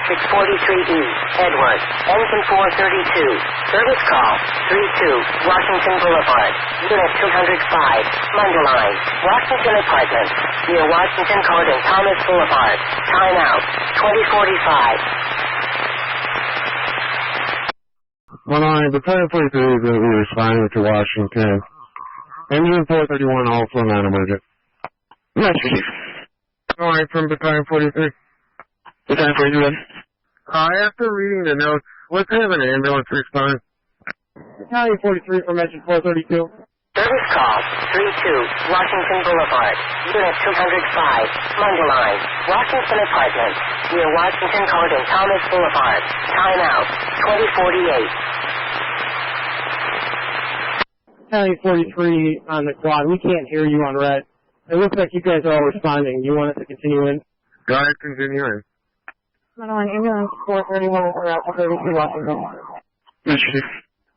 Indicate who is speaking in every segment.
Speaker 1: District 43E, Edward, Engine 432, service call, 32, Washington Boulevard, Unit 205, Mundelein, Washington Apartments, near Washington Court and Thomas Boulevard, time out, 2045.
Speaker 2: Mundelein, Battalion 43 is going to be responding to Washington. Engine 431 also non-emergent.
Speaker 3: Yes, receive.
Speaker 2: Mundelein from Battalion 43.
Speaker 3: Battalion 43.
Speaker 2: After reading the notes, let's have an ambulance respond. Battalion 43 from Engine 432.
Speaker 1: Service call, 32, Washington Boulevard, Unit 205, Mundelein, Washington Apartments, near Washington Court and Thomas Boulevard, time out, 2048.
Speaker 4: Battalion 43 on the quad. We can't hear you on red. It looks like you guys are all responding. You want us to continue in?
Speaker 2: Go ahead, continue in.
Speaker 4: Mundelein ambulance 431 route 32 Washington.
Speaker 3: Yes, receive.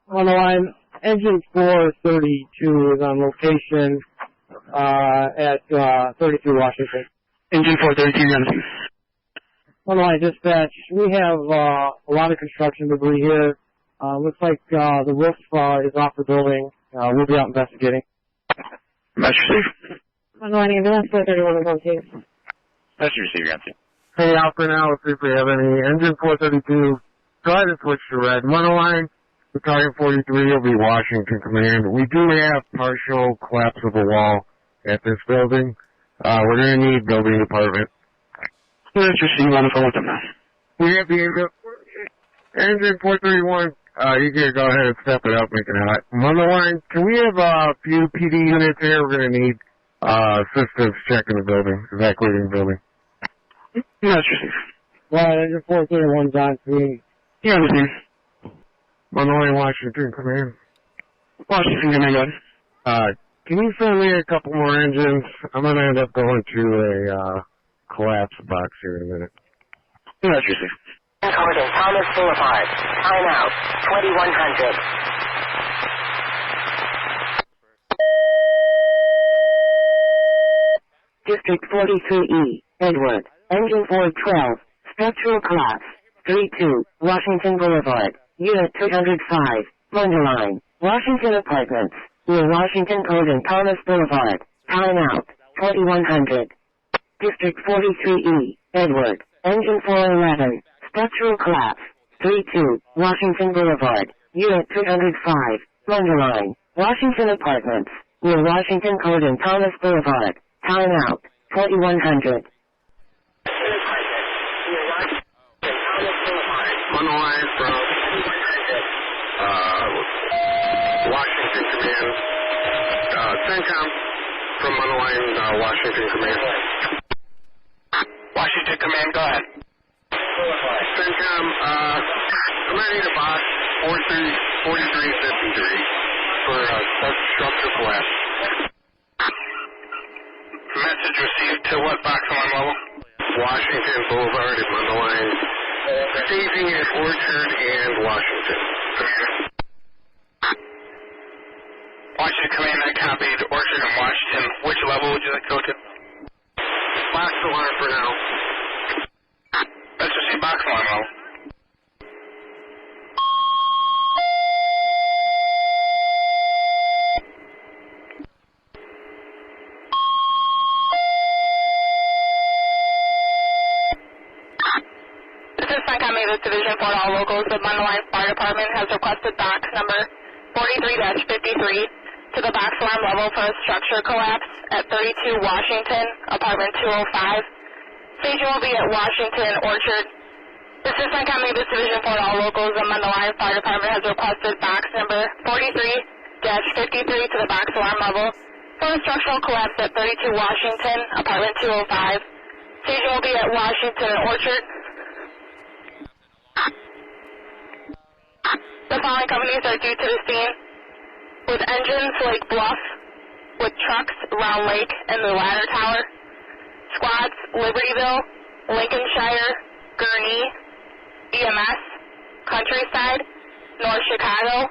Speaker 4: Mundelein engine 432 is on location at 32 Washington.
Speaker 3: Engine 432, yes.
Speaker 4: Mundelein dispatch. We have a lot of construction debris here. Looks like the roof is off the building. We'll be out investigating.
Speaker 3: Yes, receive.
Speaker 4: Mundelein ambulance 431 is on case.
Speaker 3: Yes, receive, yes.
Speaker 2: Hey, Alpha now, let's see if we have any. Engine 432, go ahead and switch to red. Mundelein, Battalion 43 will be Washington Command. We do have partial collapse of a wall at this building. We're going to need building department.
Speaker 3: Yes, receive. On the phone with them now.
Speaker 2: We have the Engine 431. You can go ahead and step it up, make it hot. Mundelein, can we have a few PD units here? We're going to need assistance checking the building, evacuating the building.
Speaker 3: Yes, receive.
Speaker 4: Right, engine 431's on screen.
Speaker 3: Yeah, receive.
Speaker 2: Mundelein, Washington Command.
Speaker 3: Washington, can I go ahead?
Speaker 2: Can you send me a couple more engines? I'm going to end up going to a collapse box here in a minute.
Speaker 3: Yes, receive.
Speaker 1: Court and Thomas Boulevard, time out, 2100. District 43E, Edward, Engine 412, structural collapse, 32, Washington Boulevard, Unit 205, Mundelein, Washington Apartments, near Washington Court and Thomas Boulevard, time out, 2100. District 43E, Edward, Engine 411, structural collapse, 32, Washington Boulevard, Unit 205, Mundelein, Washington Apartments, near Washington Court and Thomas Boulevard, time out, 2100.
Speaker 2: Mundelein from Washington Command. CENTCOM from Mundelein, Washington Command.
Speaker 3: Washington Command, go ahead.
Speaker 2: CENTCOM, I'm going to need a box 4353 for structure collapse.
Speaker 3: Message received to what box alarm level?
Speaker 2: Washington Boulevard at Mundelein, staging at Orchard and Washington.
Speaker 3: Washington Command, I copied Orchard and Washington. Which level would you like to go to?
Speaker 2: Box alarm for now.
Speaker 3: Let's receive box alarm level.
Speaker 5: Division for all locals. The Mundelein Fire Department has requested box number 43-53 to the box alarm level for a structure collapse at 32 Washington, apartment 205. Station will be at Washington Orchard. This is CENTCOM This Division for all locals. The Mundelein Fire Department has requested box number 43-53 to the box alarm level for a structural collapse at 32 Washington, apartment 205. Station will be at Washington Orchard. The following companies are due to the scene with engines Lake Bluff, with trucks Round Lake and the Ladder Tower, squads Libertyville, Lincolnshire, Gurnee, EMS, Countryside, North Chicago,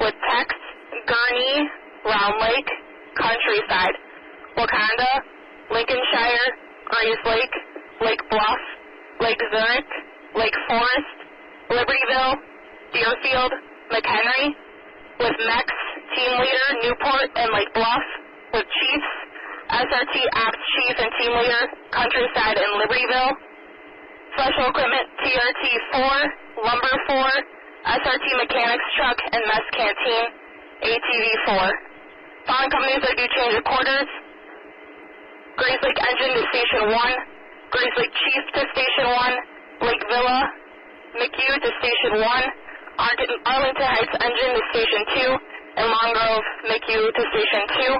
Speaker 5: with techs Gurnee, Round Lake, Countryside, Wakanda, Lincolnshire, Grays Lake, Lake Bluff, Lake Zurich, Lake Forest, Libertyville, Deerfield, McHenry, with MEX, Team Leader, Newport, and Lake Bluff, with Chiefs, SRT Ops Chief and Team Leader, Countryside and Libertyville. Special Equipment, TRT 4, Lumber 4, SRT Mechanics Truck, and Mess Canteen, ATV 4. Following companies are due change of quarters. Grace Lake Engine to Station 1, Grace Lake Chief to Station 1, Lake Villa, McHugh to Station 1, Arlington Heights Engine to Station 2, and Long Grove, McHugh to Station 2.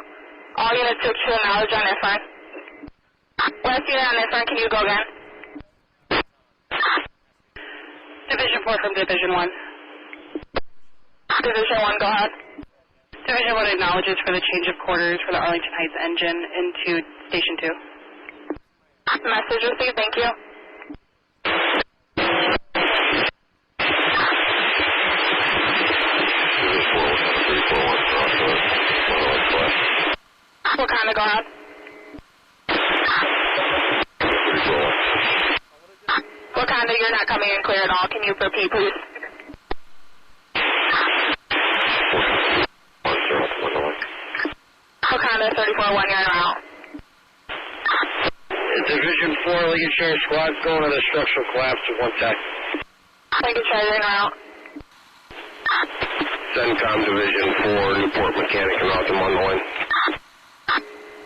Speaker 5: All units switch to knowledge on F1. Last unit on F1, can you go again? Division 4 from Division 1. Division 1, go ahead.
Speaker 6: Division 1 acknowledges for the change of quarters for the Arlington Heights engine into Station 2.
Speaker 5: Message received, thank you. Wakanda, go ahead. Wakanda, you're not coming in clear at all. Can you repeat, please? Wakanda, 34-1, you're en route.
Speaker 2: Division 4, Lincoln Shire Squad's going on a structural collapse to 1 tech.
Speaker 5: Lincoln Shire, you're en route.
Speaker 2: CENTCOM Division 4, Newport Mechanic and route to Mundelein.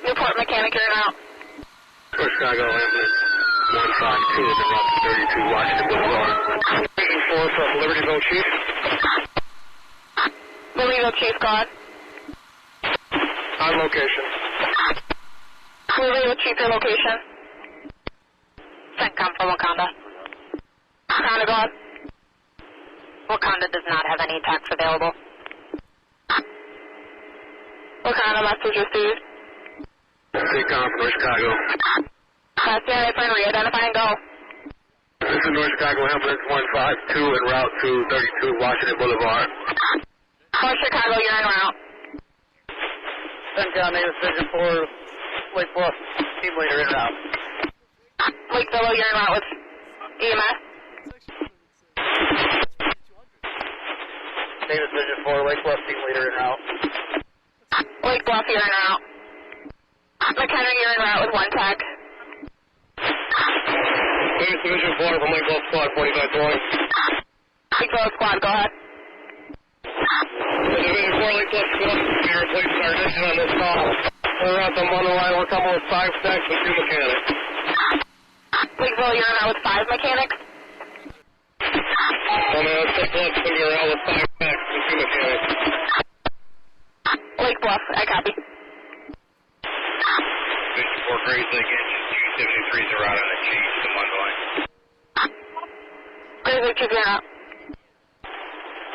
Speaker 5: Newport Mechanic, you're en route.
Speaker 2: Chicago Ambulance 152 and route to 32 Washington Boulevard. Division 4 from Libertyville Chief.
Speaker 5: Libertyville Chief, go ahead.
Speaker 2: On location.
Speaker 5: Libertyville Chief, your location. CENTCOM for Wakanda. Wakanda, go ahead. Wakanda does not have any techs available. Wakanda, message received.
Speaker 2: CENTCOM from North Chicago.
Speaker 5: Last unit, friend, re-identify and go.
Speaker 2: This is North Chicago Ambulance 152 en route to 32 Washington Boulevard.
Speaker 5: North Chicago, you're en route.
Speaker 2: CENTCOM Division 4, Lake Bluff, Team Leader en route.
Speaker 5: Lake Villa, you're en route with EMS.
Speaker 2: Division 4, Lake Bluff, Team Leader en route.
Speaker 5: Lake Bluff, you're en route. McHenry, you're en route with 1 tech.
Speaker 2: Division 4 from Lake Bluff Squad, 4520.
Speaker 5: Lake Villa Squad, go ahead.
Speaker 2: Division 4, Lake Bluff Squad, we replaced our addition on this call. We're out the Mundelein, we're coming with 5 techs and 2 mechanics.
Speaker 5: Lake Villa, you're en route with 5 mechanics.
Speaker 2: Lake Bluff, we're out with 5 techs and 2 mechanics.
Speaker 5: Lake Bluff, I copy.
Speaker 2: Division 4, Grace Lake Engine 273s are out on a change to Mundelein.
Speaker 5: Grace Lake Chief, you're en route.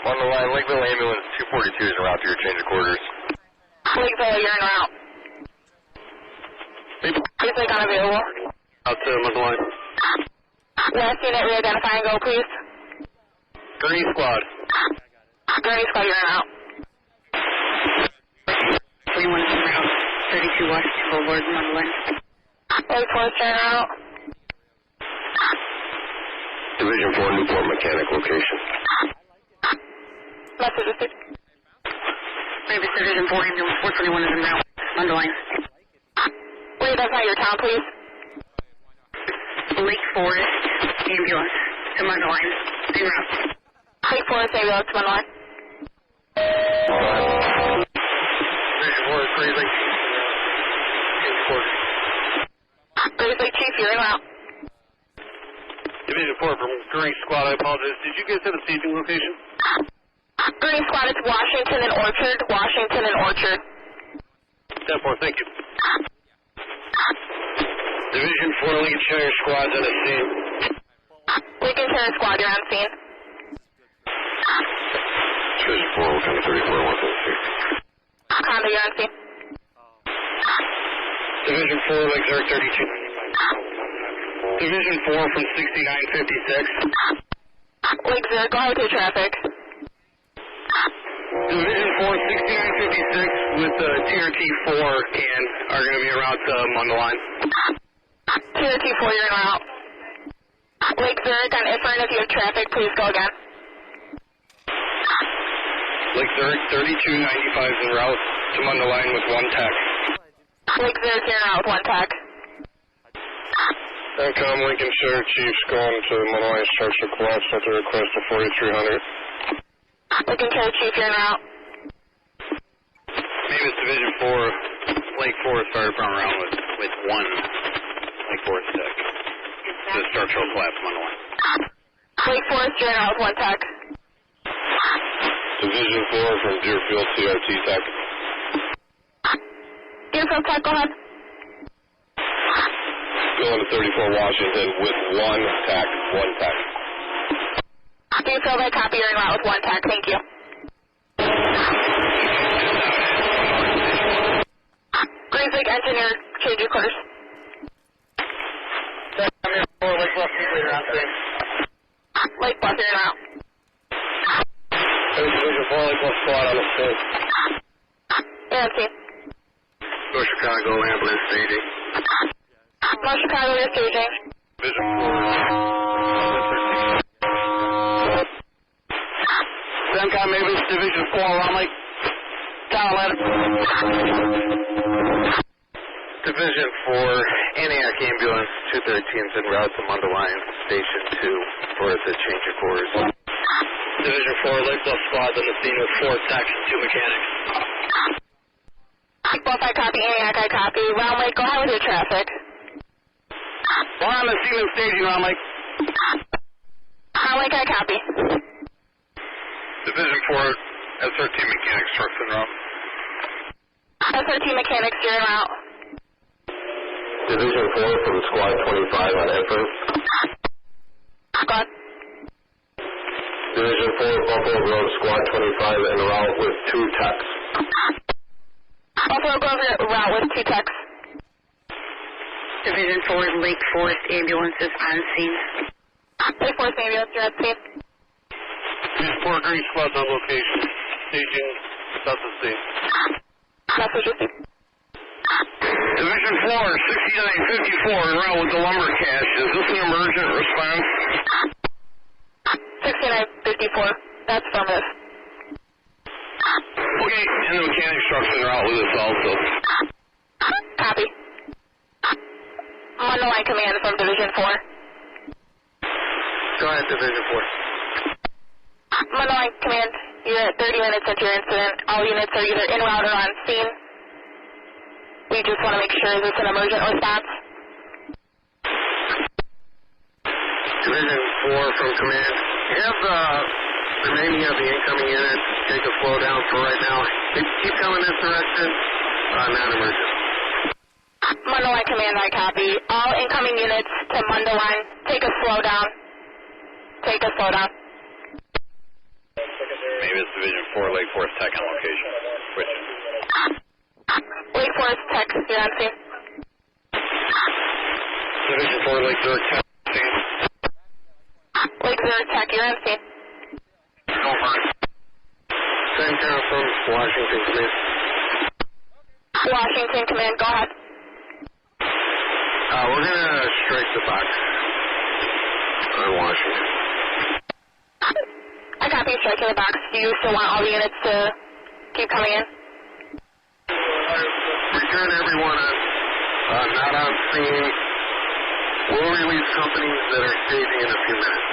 Speaker 2: Mundelein, Lakeville Ambulance 242 is en route to your change of quarters.
Speaker 5: Lake Villa, you're en route. Grace Lake unavailable.
Speaker 2: Out to Mundelein.
Speaker 5: Last unit, re-identify and go, please.
Speaker 2: Gurney Squad.
Speaker 5: Gurney Squad, you're en route.
Speaker 6: 41 is en route. 32 Washington Boulevard, Mundelein.
Speaker 5: Lake Forest, you're en route.
Speaker 2: Division 4, Newport Mechanic location.
Speaker 5: Message received.
Speaker 6: Previous Division 4, Ambulance 421 is en route. Mundelein.
Speaker 5: Wait, that's not your town, please.
Speaker 6: Lake Forest Ambulance to Mundelein. En route.
Speaker 5: Lake Forest, ambulance to Mundelein.
Speaker 2: Division 4 is Grace Lake.
Speaker 5: Grace Lake Chief, you're en route.
Speaker 2: Division 4 from Gurney Squad, I apologize. Did you guys have a staging location?
Speaker 5: Gurney Squad, it's Washington and Orchard. Washington and Orchard.
Speaker 2: 10-4, thank you. Division 4 Lincoln Shire Squad's on the scene.
Speaker 5: Lincoln Shire Squad, you're on scene.
Speaker 2: Division 4, what kind of 34 wants to see?
Speaker 5: Wakanda, you're on scene.
Speaker 2: Division 4, Lake Zurich 32. Division 4 from 6956.
Speaker 5: Lake Zurich, go ahead with your traffic.
Speaker 2: Division 4, 6956 with TRT 4 and are going to be around Mundelein.
Speaker 5: TRT 4, you're en route. Lake Zurich on Ifern, if you have traffic, please go again.
Speaker 3: Lake Zurich 3295 is en route to Mundelein with 1 tech.
Speaker 5: Lake Zurich here now with 1 tech.
Speaker 3: Incom Lincolnshire Chiefs going to Mundelein structural collapse at the request of 4300.
Speaker 5: Lincolnshire Chief here now.
Speaker 3: Mavis Division 4, Lake Forest Fire Department around with 1 Lake Forest tech. The structural collapse Mundelein.
Speaker 5: Lake Forest here now with 1 tech.
Speaker 3: Division 4 from Deerfield CRT tech.
Speaker 5: Deerfield tech, go ahead.
Speaker 3: Going to 34 Washington with 1 tech. 1 tech.
Speaker 5: Deerfield, I copy, you're en route with 1 tech, thank you. Green Lake Engineer, change your course.
Speaker 3: Lake Bluff, later on today.
Speaker 5: Lake Bluff, you're en route.
Speaker 3: Division 4, Lake Bluff squad on the field.
Speaker 5: Yeah, I'm seeing.
Speaker 3: North Chicago ambulance staging.
Speaker 5: North Chicago, you're staging.
Speaker 3: Division 4. Semcom Mavis, Division 4, around Lake Town 11. Division 4, Antioch Ambulance 213 is en route to Mundelein Station 2 for the change of course. Division 4, Lake Bluff squads on the scene with 4 techs and 2 mechanics.
Speaker 5: Lake Bluff, I copy. Antioch, I copy. Round Lake, go ahead with your traffic.
Speaker 3: We're on the scene and staging, Round Lake.
Speaker 5: Round Lake, I copy.
Speaker 3: Division 4, S13 mechanics trucks en route.
Speaker 5: S13 mechanics, you're en route.
Speaker 3: Division 4 from Squad 25 on Ifern.
Speaker 5: Go ahead.
Speaker 3: Division 4, Buffalo Grove, Squad 25 en route with 2 techs.
Speaker 5: Buffalo Grove route with 2 techs.
Speaker 6: Division 4, Lake Forest ambulance is on scene.
Speaker 5: Lake Forest ambulance, you're at scene.
Speaker 3: Division 4, Green squads on location. Staging south of scene.
Speaker 5: Message received.
Speaker 3: Division 4, 6954 en route with the lumber cache. Is this an emergent response?
Speaker 5: 6954, that's affirmative.
Speaker 3: Okay, and the mechanics trucks en route with us also.
Speaker 5: Copy. Mundelein Command from Division 4.
Speaker 3: Go ahead, Division 4.
Speaker 5: Mundelein Command, you're at 30 minutes into your incident. All units are either en route or on scene. We just want to make sure this is an emergent response.
Speaker 3: Division 4 from command. Have the remaining of the incoming units take a slow down for right now. Keep coming this direction. Non-emergent.
Speaker 5: Mundelein Command, I copy. All incoming units to Mundelein, take a slow down. Take a slow down.
Speaker 3: Maybe it's Division 4, Lake Forest Tech on location. Switch.
Speaker 5: Lake Forest Tech, you're on scene.
Speaker 3: Division 4, Lake Zurich Tech.
Speaker 5: Lake Zurich Tech, you're on scene.
Speaker 3: Over. Same town from Washington Command.
Speaker 5: Washington Command, go ahead.
Speaker 3: We're going to strike the box on Washington.
Speaker 5: I copy striking the box. Do you still want all the units to keep coming in?
Speaker 3: Return everyone not on scene. We'll release companies that are staging in a few minutes.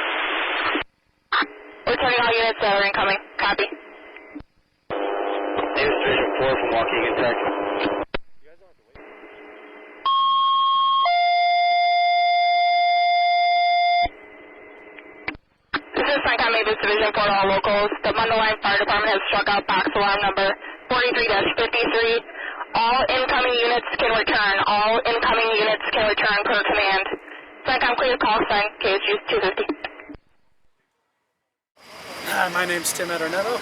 Speaker 5: Returning all units that are incoming. Copy.
Speaker 3: News Division 4 from Waukegan, Texas.
Speaker 5: This is Frank on Mavis Division 4 to all locals. The Mundelein Fire Department has struck out box alarm number 43-53. All incoming units can return. All incoming units can return per command. Frank, I'm clear. Call sign KSU 250.
Speaker 7: Hi, my name's Tim Edernetto.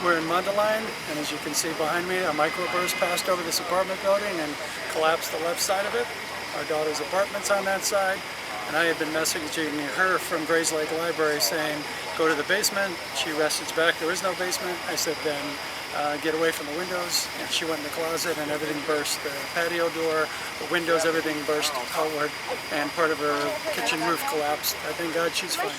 Speaker 7: We're in Mundelein, and as you can see behind me, a microburst passed over this apartment building and collapsed the left side of it. Our daughter's apartment's on that side, and I had been messaging her from Grays Lake Library saying, go to the basement. She messaged back, there is no basement. I said, then get away from the windows, and she went in the closet and everything burst. The patio door, the windows, everything burst outward, and part of her kitchen roof collapsed. I thank God she's fine.